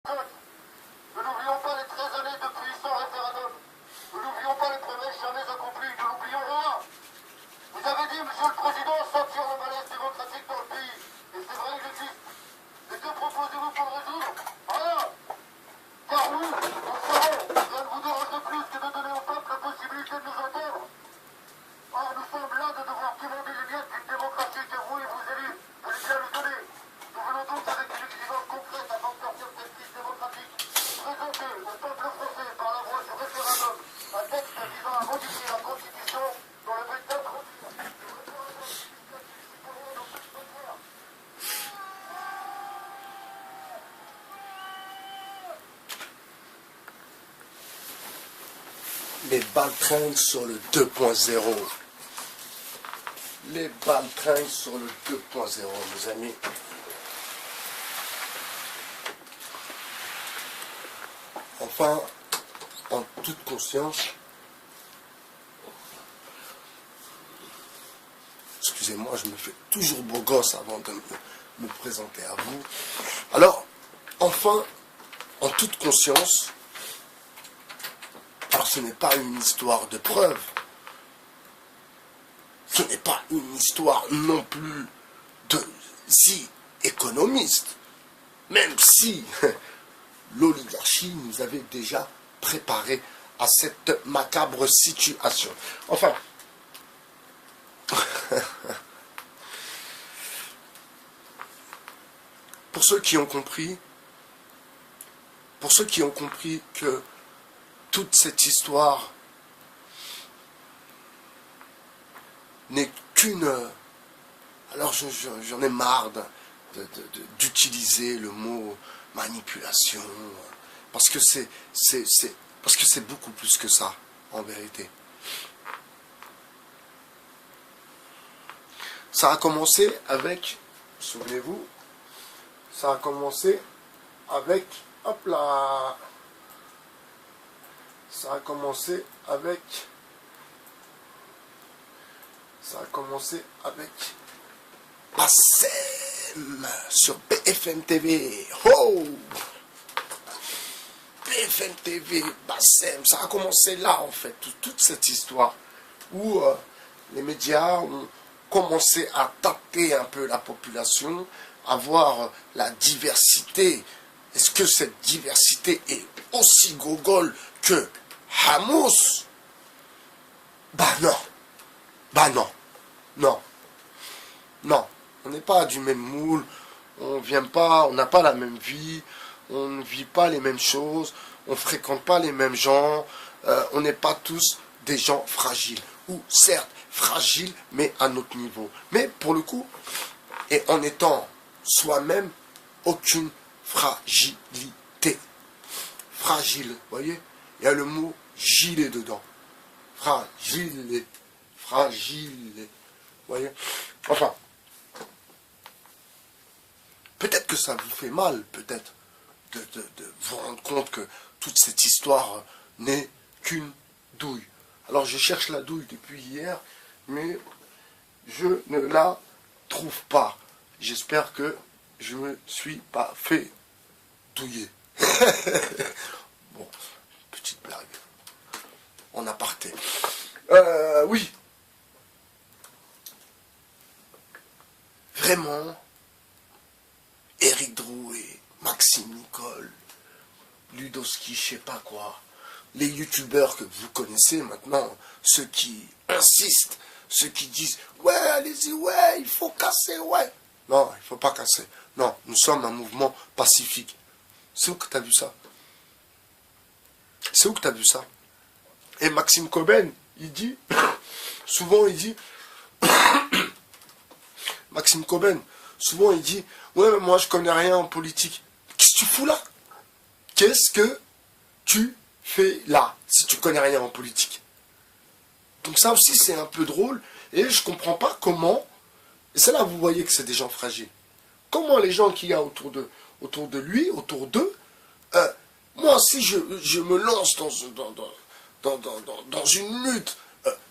Ne n'oublions pas les 13 années depuis son référendum. Ne n'oublions pas les promesses jamais accomplies. Ne l'oublions rien. Vous avez dit, Monsieur le Président, sentir le malaise démocratique dans le pays. Et c'est vrai, il existe. Mais que proposez-vous pour le résoudre? Rien. Car nous, nous savons, rien ne vous dérange de plus que de donner au peuple la possibilité de nous entendre. Or, nous sommes là de devoir demander les miettes d'une démocratie que vous et vos élus allez bien nous donner. Nous venons donc avec une exigence concrète afin de sortir de cette crise démocratique. Présenter au peuple français par la voie du référendum un texte visant à modifier la Constitution dans le but d'introduire le référendum citoyen dans toute frontière. Les baltringues sur le 2.0. Les baltringues sur le 2.0, mes amis. Enfin, en toute conscience, excusez-moi, je me fais toujours beau gosse avant de me présenter à vous. Alors, enfin, en toute conscience, alors ce n'est pas une histoire de preuve, ce n'est pas une histoire non plus de économiste, même si l'oligarchie nous avait déjà préparé à cette macabre situation. Enfin, pour ceux qui ont compris que toute cette histoire n'est qu'une... Alors j'en ai marre d'utiliser le mot manipulation, parce que c'est beaucoup plus que ça, en vérité. Ça a commencé avec, souvenez-vous, ça a commencé avec, hop là, ça a commencé avec Bassem sur BFM TV. Oh, BFM TV, Bassem, ça a commencé là en fait, toute cette histoire où les médias ont commencé à tâter un peu la population, à voir la diversité. Est-ce que cette diversité est aussi gogole que Hamouz? Bah non, non, on n'est pas du même moule, on n'a pas la même vie, on ne vit pas les mêmes choses, on ne fréquente pas les mêmes gens, on n'est pas tous des gens fragiles, ou certes fragiles, mais à notre niveau. Mais pour le coup, et en étant soi-même, aucune fragilité. Fragile, vous voyez, il y a le mot gilet dedans. Fragile, vous voyez. Enfin, peut-être que ça vous fait mal, peut-être, de vous rendre compte que toute cette histoire n'est qu'une douille. Alors je cherche la douille depuis hier, mais je ne la trouve pas. J'espère que je ne me suis pas fait douiller. Bon, petite blague. En aparté. Oui. Vraiment, Éric Drouet, Maxime Nicole, Ludowski, je sais pas quoi, les youtubeurs que vous connaissez maintenant, ceux qui insistent, ceux qui disent « Ouais, allez-y, ouais, il faut casser, ouais ». Non, il ne faut pas casser. Non, nous sommes un mouvement pacifique. C'est où que tu as vu ça? C'est où que tu as vu ça? Et Maxime Coben, il dit, souvent il dit, Maxime Coben, souvent il dit, ouais, mais moi je connais rien en politique. Qu'est-ce que tu fous là? Qu'est-ce que tu fais là, si tu connais rien en politique? Donc ça aussi c'est un peu drôle, et je comprends pas comment, et c'est là vous voyez que c'est des gens fragiles. Comment les gens qu'il y a autour de lui, autour d'eux, moi si je me lance dans une lutte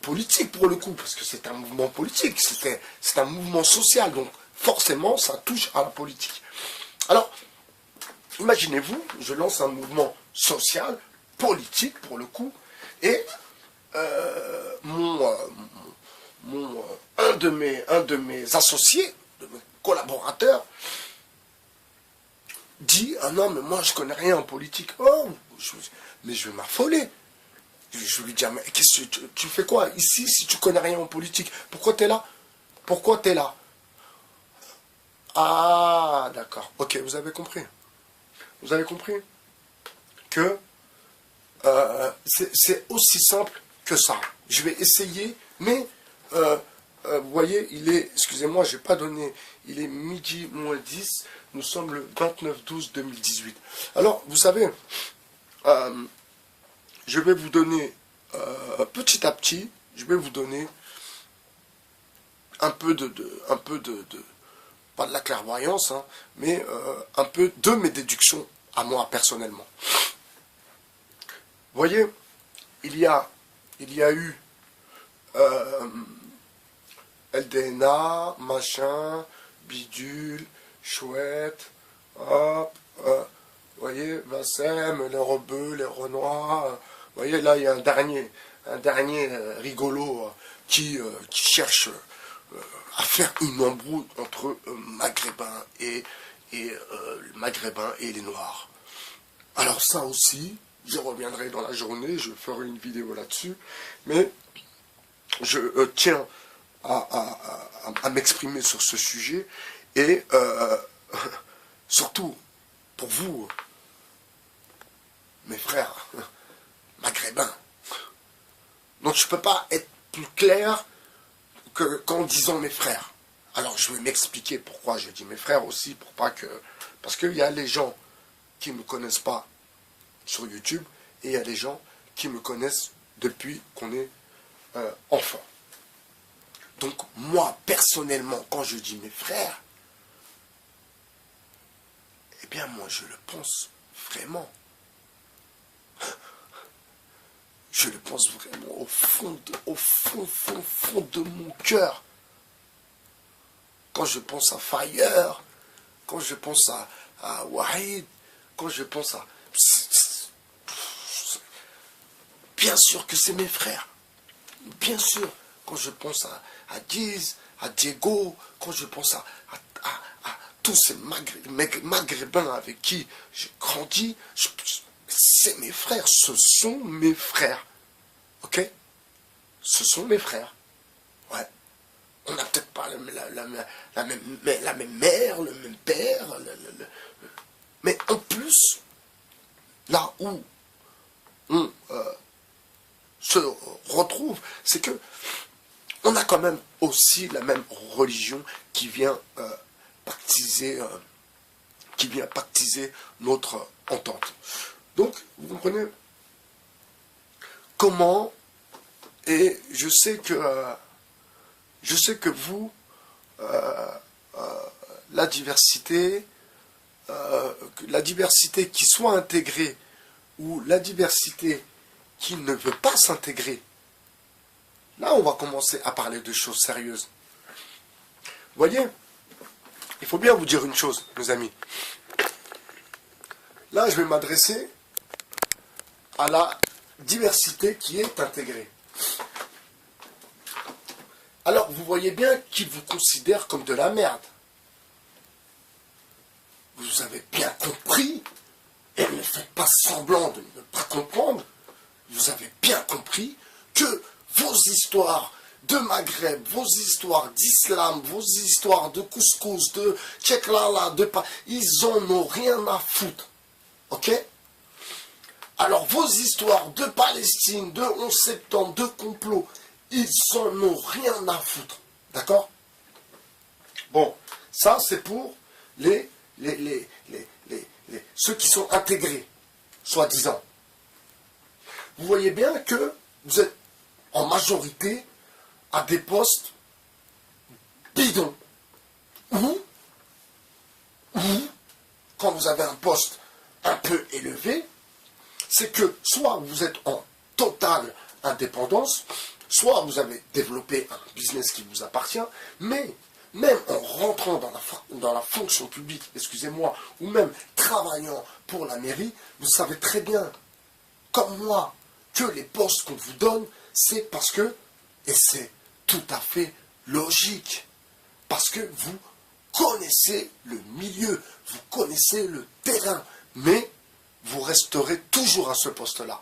politique pour le coup, parce que c'est un mouvement politique, c'est un mouvement social, donc forcément ça touche à la politique. Alors, imaginez-vous, je lance un mouvement social, politique pour le coup, et un de mes associés, de mes collaborateurs, dit, ah non, mais moi je connais rien en politique. Oh, mais je vais m'affoler. Je lui dis, mais qu'est-ce que tu fais quoi ici si tu connais rien en politique? Pourquoi tu es là? Pourquoi tu es là? Ah, d'accord. Ok, vous avez compris. Vous avez compris que c'est aussi simple que ça. Je vais essayer, mais vous voyez, il est, excusez-moi, j'ai pas donné, il est midi moins 10, nous sommes le 29/12/2018. Alors, vous savez, je vais vous donner, petit à petit, je vais vous donner un peu pas de la clairvoyance, hein, mais un peu de mes déductions à moi personnellement. Vous voyez, il y a eu LDNA, machin, bidule, chouette, hop, vous voyez, Vincem, les rebeux, les renois, vous voyez, là il y a un dernier rigolo qui cherche à faire une embrouille entre maghrébins et les noirs. Alors ça aussi, je reviendrai dans la journée, je ferai une vidéo là-dessus, mais je tiens à m'exprimer sur ce sujet, et surtout pour vous, mes frères maghrébins. Donc je ne peux pas être plus clair qu'en disant mes frères. Alors je vais m'expliquer pourquoi je dis mes frères aussi, pour pas que... Parce qu'il y a les gens qui ne me connaissent pas sur YouTube, et il y a des gens qui me connaissent depuis qu'on est enfant. Donc moi, personnellement, quand je dis mes frères, eh bien moi je le pense vraiment. Je le pense vraiment au fond de mon cœur. Quand je pense à Fire, quand je pense à Wahid, quand je pense à... Bien sûr que c'est mes frères. Bien sûr, quand je pense à Diz, à Diego, quand je pense à tous ces maghrébins avec qui j'ai grandi, c'est mes frères, ce sont mes frères. Ok? Ce sont mes frères. Ouais. On n'a peut-être pas la même mère, le même père, mais en plus, là où on se retrouve, c'est que on a quand même aussi la même religion qui vient pactiser notre entente. Donc, vous comprenez comment, et je sais que vous, la diversité qui soit intégrée ou la diversité qui ne veut pas s'intégrer, là on va commencer à parler de choses sérieuses. Vous voyez, il faut bien vous dire une chose, mes amis. Là, je vais m'adresser à la diversité qui est intégrée. Alors, vous voyez bien qu'ils vous considèrent comme de la merde. Vous avez bien compris, et ne faites pas semblant de ne pas comprendre, vous avez bien compris que vos histoires de Maghreb, vos histoires d'islam, vos histoires de couscous, de tcheklala, ils en ont rien à foutre. Ok? Alors vos histoires de Palestine, de 11 septembre, de complot, ils en ont rien à foutre. D'accord? Bon, ça c'est pour ceux qui sont intégrés, soi-disant. Vous voyez bien que vous êtes en majorité à des postes bidons. Ou, quand vous avez un poste un peu élevé, c'est que soit vous êtes en totale indépendance, soit vous avez développé un business qui vous appartient, mais même en rentrant dans la fonction publique, excusez-moi, ou même travaillant pour la mairie, vous savez très bien, comme moi, que les postes qu'on vous donne, c'est parce que, et c'est tout à fait logique, parce que vous connaissez le milieu, vous connaissez le terrain, mais vous resterez toujours à ce poste-là.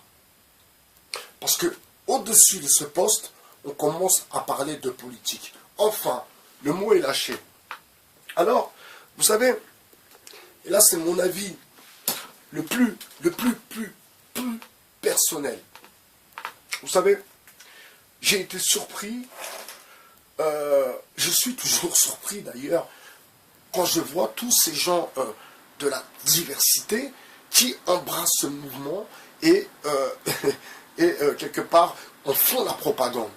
Parce que au-dessus de ce poste, on commence à parler de politique. Enfin, le mot est lâché. Alors, vous savez, et là c'est mon avis le plus personnel. Vous savez, j'ai été surpris, je suis toujours surpris d'ailleurs, quand je vois tous ces gens de la diversité qui embrassent ce mouvement et, quelque part en font la propagande.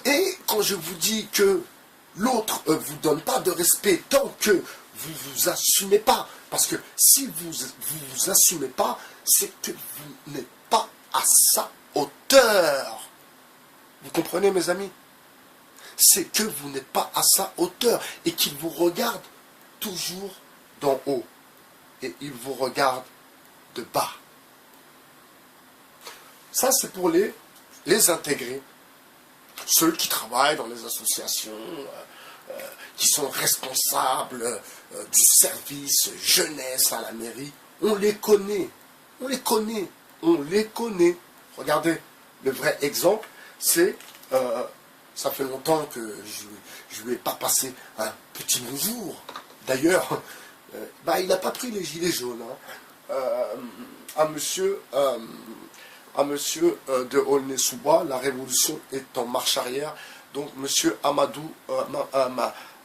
Et quand je vous dis que l'autre ne vous donne pas de respect tant que vous ne vous assumez pas, parce que si vous vous assumez pas, c'est que vous n'êtes pas à sa hauteur. Vous comprenez, mes amis? C'est que vous n'êtes pas à sa hauteur et qu'il vous regarde toujours d'en haut et il vous regarde de bas. Ça, c'est pour les intégrés, ceux qui travaillent dans les associations, qui sont responsables du service jeunesse à la mairie. On les connaît, on les connaît, on les connaît. Regardez, le vrai exemple, c'est, ça fait longtemps que je ne lui ai pas passé un petit bonjour. D'ailleurs, il n'a pas pris les gilets jaunes. À monsieur de Aulnay-sous-Bois, la révolution est en marche arrière, donc monsieur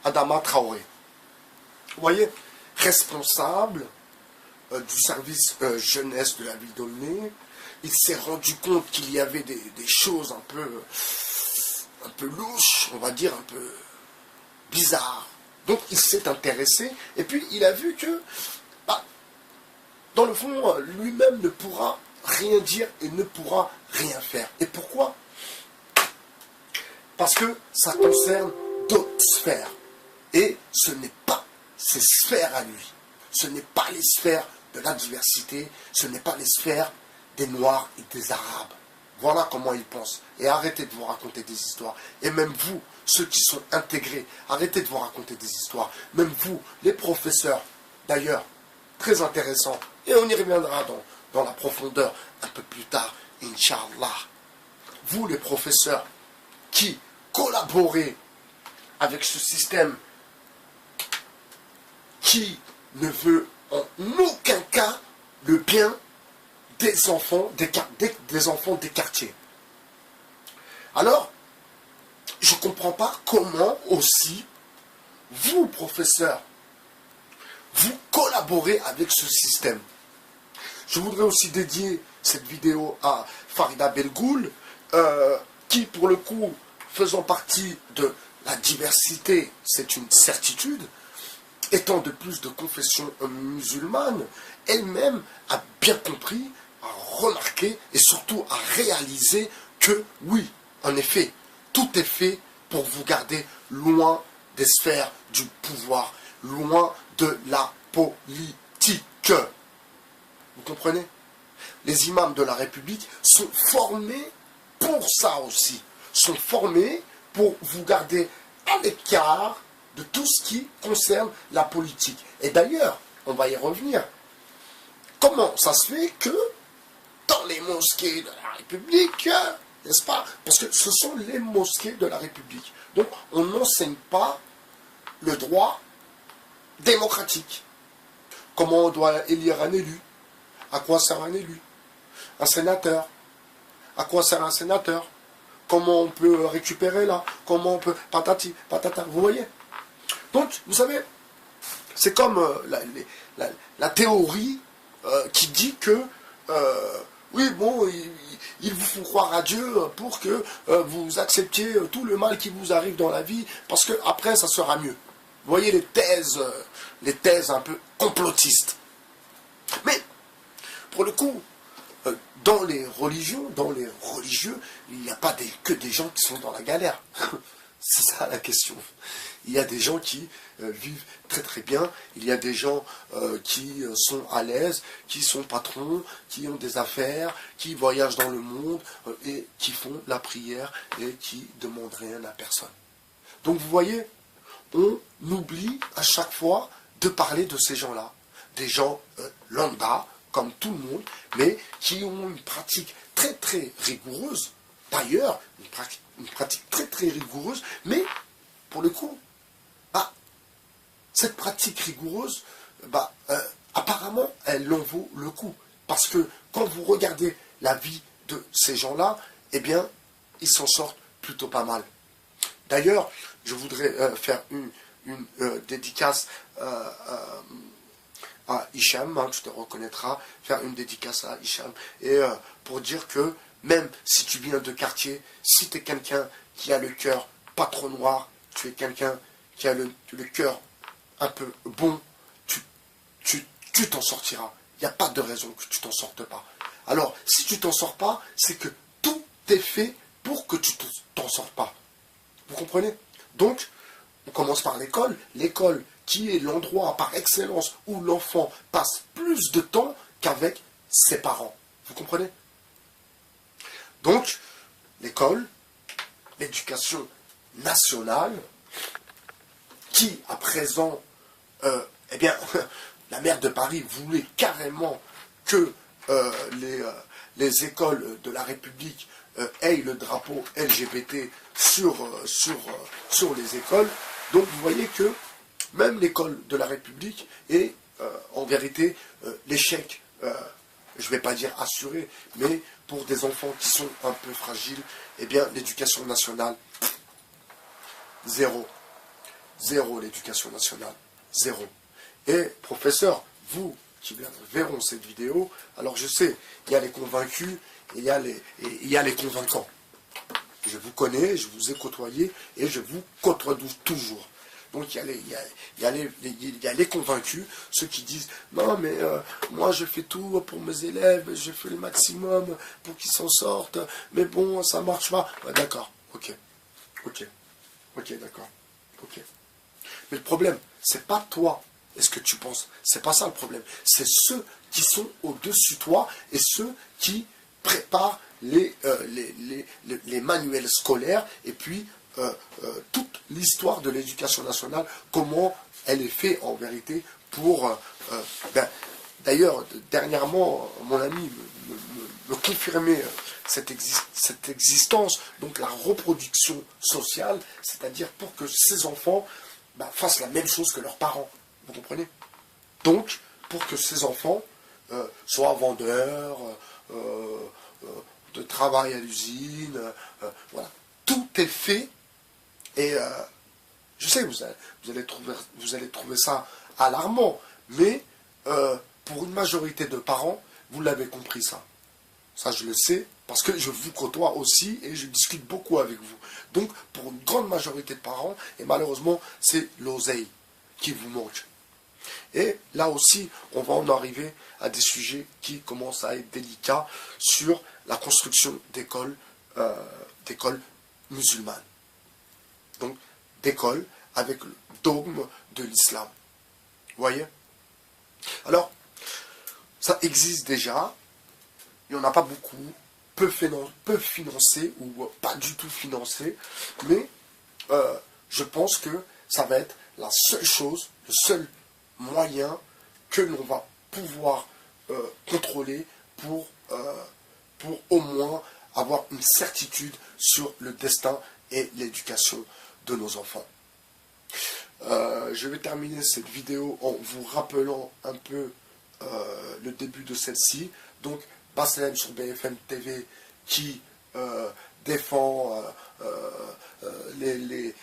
Adama Traoré. Vous voyez, responsable du service jeunesse de la ville d'Aulnay, il s'est rendu compte qu'il y avait des choses un peu louches, on va dire un peu bizarres. Donc il s'est intéressé, et puis il a vu que, dans le fond, lui-même ne pourra rien dire et ne pourra rien faire. Et pourquoi? Parce que ça concerne d'autres sphères. Et ce n'est pas ses sphères à lui. Ce n'est pas les sphères de la diversité, ce n'est pas les sphères des Noirs et des Arabes. Voilà comment il pense. Et arrêtez de vous raconter des histoires. Et même vous, ceux qui sont intégrés, arrêtez de vous raconter des histoires. Même vous, les professeurs, d'ailleurs, très intéressant. Et on y reviendra dans la profondeur un peu plus tard, Inch'Allah. Vous, les professeurs, qui collaborez avec ce système qui ne veut en aucun cas le bien des enfants des quartiers. Alors, je ne comprends pas comment aussi, vous, professeurs, vous collaborez avec ce système. Je voudrais aussi dédier cette vidéo à Farida Belgoul, qui, pour le coup, faisant partie de la diversité, c'est une certitude, étant de plus de confession musulmane, elle-même a bien compris, a remarqué et surtout a réalisé que, oui, en effet, tout est fait pour vous garder loin des sphères du pouvoir, loin de la politique. Vous comprenez? Les imams de la République sont formés pour ça aussi. Sont formés pour vous garder à l'écart de tout ce qui concerne la politique. Et d'ailleurs, on va y revenir. Comment ça se fait que dans les mosquées de la République, n'est-ce pas? Parce que ce sont les mosquées de la République. Donc, on n'enseigne pas le droit démocratique. Comment on doit élire un élu? À quoi sert un élu? Un sénateur? À quoi sert un sénateur? Comment on peut récupérer là? Comment on peut... Patati, patata, vous voyez? Donc, vous savez, c'est comme la théorie qui dit que, oui, bon, il vous faut croire à Dieu pour que vous acceptiez tout le mal qui vous arrive dans la vie, parce que après ça sera mieux. Vous voyez les thèses un peu complotistes. Mais, pour le coup, dans les religions, dans les religieux, il n'y a pas que des gens qui sont dans la galère. C'est ça la question. Il y a des gens qui vivent très très bien, il y a des gens qui sont à l'aise, qui sont patrons, qui ont des affaires, qui voyagent dans le monde et qui font la prière et qui ne demandent rien à personne. Donc vous voyez, on oublie à chaque fois de parler de ces gens-là. Des gens lambda, comme tout le monde, mais qui ont une pratique très très rigoureuse. D'ailleurs, une pratique très très rigoureuse, mais pour le coup, bah, cette pratique rigoureuse, bah, apparemment, elle en vaut le coup. Parce que quand vous regardez la vie de ces gens-là, eh bien, ils s'en sortent plutôt pas mal. D'ailleurs, je voudrais faire une dédicace à Hicham, hein, tu te reconnaîtras, faire une dédicace à Hicham, et pour dire que même si tu viens de quartier, si tu es quelqu'un qui a le cœur pas trop noir, tu es quelqu'un qui a le cœur un peu bon, tu t'en sortiras. Il n'y a pas de raison que tu t'en sortes pas. Alors, si tu t'en sors pas, c'est que tout est fait pour que tu t'en sortes pas. Vous comprenez? Donc, on commence par l'école. L'école qui est l'endroit par excellence où l'enfant passe plus de temps qu'avec ses parents. Vous comprenez? Donc, l'école, l'éducation nationale, qui à présent, eh bien, la maire de Paris voulait carrément que les écoles de la République aient le drapeau LGBT sur les écoles. Donc vous voyez que même l'école de la République est en vérité l'échec, je ne vais pas dire assuré, mais pour des enfants qui sont un peu fragiles, eh bien l'éducation nationale, zéro. Zéro l'éducation nationale. Zéro. Et professeur, vous qui verront cette vidéo, alors je sais, il y a les convaincus et il y a les convaincants. Je vous connais, je vous ai côtoyé et je vous côtoie toujours. Donc il y a les convaincus, ceux qui disent non mais moi je fais tout pour mes élèves, je fais le maximum pour qu'ils s'en sortent, mais bon ça marche pas. Ouais, d'accord, ok, d'accord, ok. Mais le problème, c'est pas toi. Est-ce que tu penses? C'est pas ça le problème. C'est ceux qui sont au-dessus de toi et ceux qui préparent les manuels scolaires et puis toute l'histoire de l'éducation nationale, comment elle est faite en vérité pour... D'ailleurs, dernièrement, mon ami me confirmait cette existence, donc la reproduction sociale, c'est-à-dire pour que ces enfants fassent la même chose que leurs parents. Vous comprenez? Donc, pour que ces enfants soient vendeurs, de travail à l'usine, voilà. Tout est fait et je sais que vous allez trouver ça alarmant, mais pour une majorité de parents, vous l'avez compris ça. Ça, je le sais, parce que je vous côtoie aussi et je discute beaucoup avec vous. Donc, pour une grande majorité de parents, et malheureusement, c'est l'oseille qui vous manque. Et là aussi, on va en arriver à des sujets qui commencent à être délicats sur la construction d'écoles musulmanes. Donc, d'écoles avec le dogme de l'islam. Vous voyez? Alors, ça existe déjà. Il n'y en a pas beaucoup, peu financé ou pas du tout financé, mais je pense que ça va être la seule chose, le seul moyen que l'on va pouvoir contrôler pour au moins avoir une certitude sur le destin et l'éducation de nos enfants. Je vais terminer cette vidéo en vous rappelant un peu le début de celle-ci. Donc, Baslem sur BFM TV qui défend les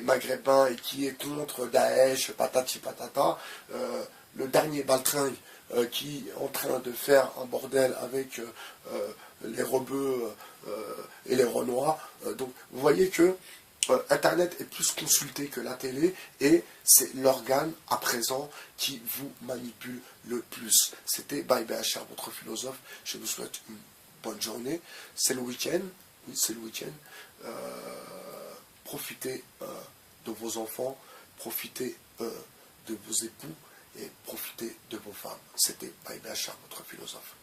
Maghrébins et qui est contre Daesh, patati patata. Le dernier baltringue qui est en train de faire un bordel avec les rebeux et les renois. Donc vous voyez que Internet est plus consulté que la télé et c'est l'organe à présent qui vous manipule le plus. C'était Bye BHR, votre philosophe. Je vous souhaite une bonne journée. C'est le week-end. Oui, c'est le week-end. profitez de vos enfants, profitez de vos époux et profitez de vos femmes. C'était Baï Béachar, notre philosophe.